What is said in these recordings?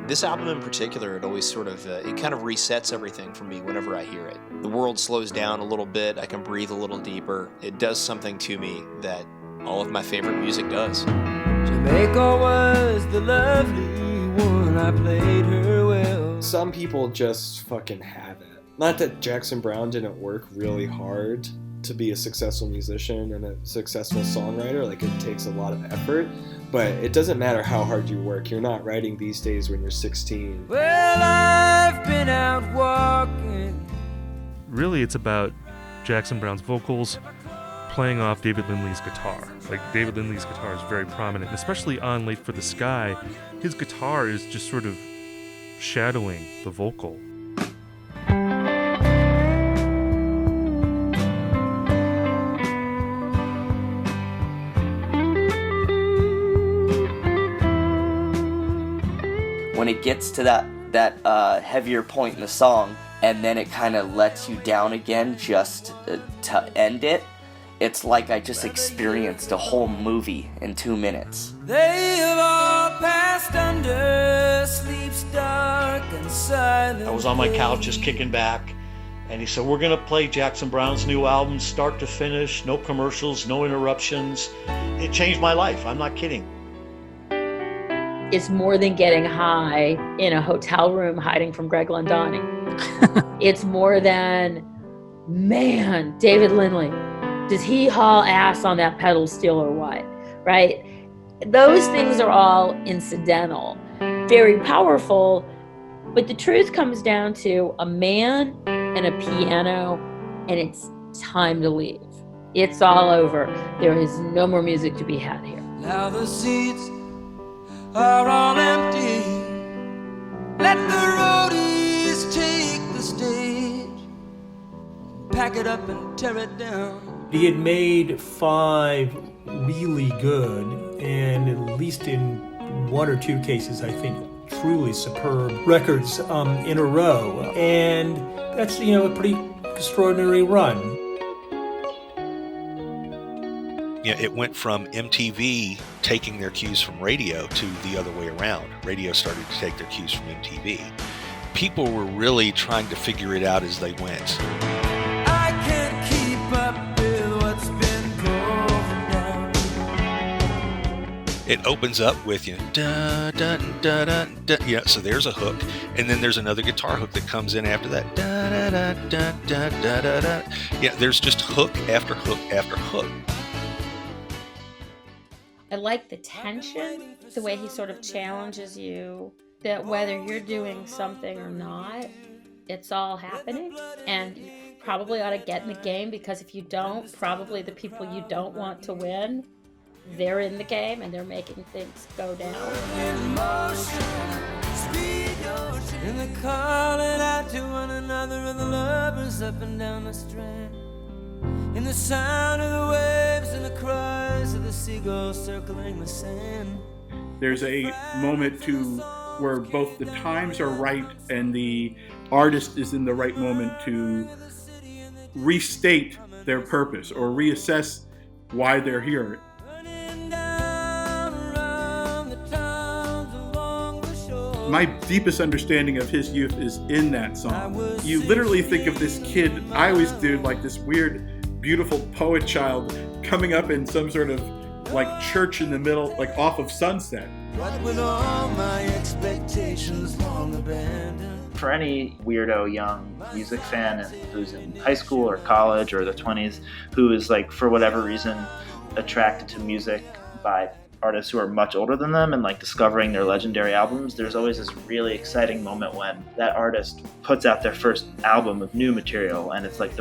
This album in particular, it always sort of, it kind of resets everything for me whenever I hear it. The world slows down a little bit, I can breathe a little deeper. It does something to me that all of my favorite music does. Jamaica was the lovely one, I played her well. Some people just fucking have it. Not that Jackson Browne didn't work really hard to be a successful musician and a successful songwriter. Like, it takes a lot of effort, but it doesn't matter how hard you work. You're not writing these days when you're 16. Well, I've been out walking. Really, it's about Jackson Browne's vocals playing off David Lindley's guitar. Like, David Lindley's guitar is very prominent, especially on Late for the Sky. His guitar is just sort of shadowing the vocal. When it gets to that heavier point in the song, and then it kind of lets you down again just to end it, it's like I just experienced a whole movie in 2 minutes. They have all passed under sleep's dark and silent. I was on my couch just kicking back, and he said, "We're gonna play Jackson Browne's new album, start to finish, no commercials, no interruptions." It changed my life, I'm not kidding. It's more than getting high in a hotel room hiding from Greg Londoni. It's more than, man, David Lindley, does he haul ass on that pedal steel or what, right? Those things are all incidental, very powerful, but the truth comes down to a man and a piano, and it's time to leave. It's all over. There is no more music to be had here. Now the seats are all empty. Let the roadies take the stage, pack it up and tear it down. He had made 5 really good, and at least in 1 or 2 cases, I think, truly superb records in a row. And that's, a pretty extraordinary run. It went from MTV taking their cues from radio to the other way around. Radio started to take their cues from MTV. People were really trying to figure it out as they went. I can't keep up with what's been going down. It opens up with, da, da, da, da, da. Yeah, so there's a hook, and then there's another guitar hook that comes in after that. Da, da, da, da, da, da, da, da. Yeah, there's just hook after hook after hook. I like the tension, the way he sort of challenges you, that whether you're doing something or not, it's all happening. And you probably ought to get in the game, because if you don't, probably the people you don't want to win, they're in the game and they're making things go down. And they're calling out to one another, and the lovers up and down the strand. In the sound of the waves and the cries of the seagulls circling the sand. There's a moment where both the times are right and the artist is in the right moment to restate their purpose or reassess why they're here. My deepest understanding of his youth is in that song. You literally think of this kid, I always do, like this weird, beautiful poet child coming up in some sort of like church in the middle, like off of Sunset. What with all my expectations long abandoned. For any weirdo young music fan who's in high school or college or their 20s, who is like, for whatever reason, attracted to music by artists who are much older than them and like discovering their legendary albums, there's always this really exciting moment when that artist puts out their first album of new material, and it's like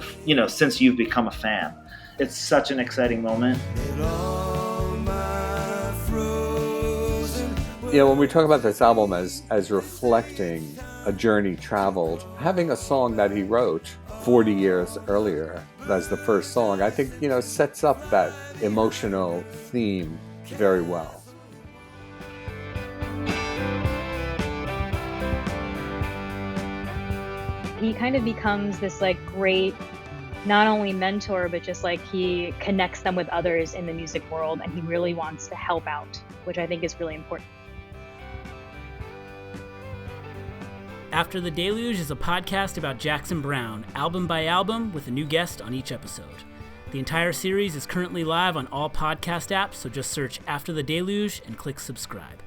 since you've become a fan, it's such an exciting moment. When we talk about this album as reflecting a journey traveled, having a song that he wrote 40 years earlier as the first song, I think, sets up that emotional theme very well. He kind of becomes this like great, not only mentor, but just like he connects them with others in the music world, and he really wants to help out, which I think is really important. After the Deluge is a podcast about Jackson Browne, album by album, with a new guest on each episode. The entire series is currently live on all podcast apps, so just search After the Deluge and click subscribe.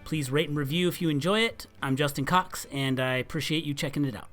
Please rate and review if you enjoy it. I'm Justin Cox, and I appreciate you checking it out.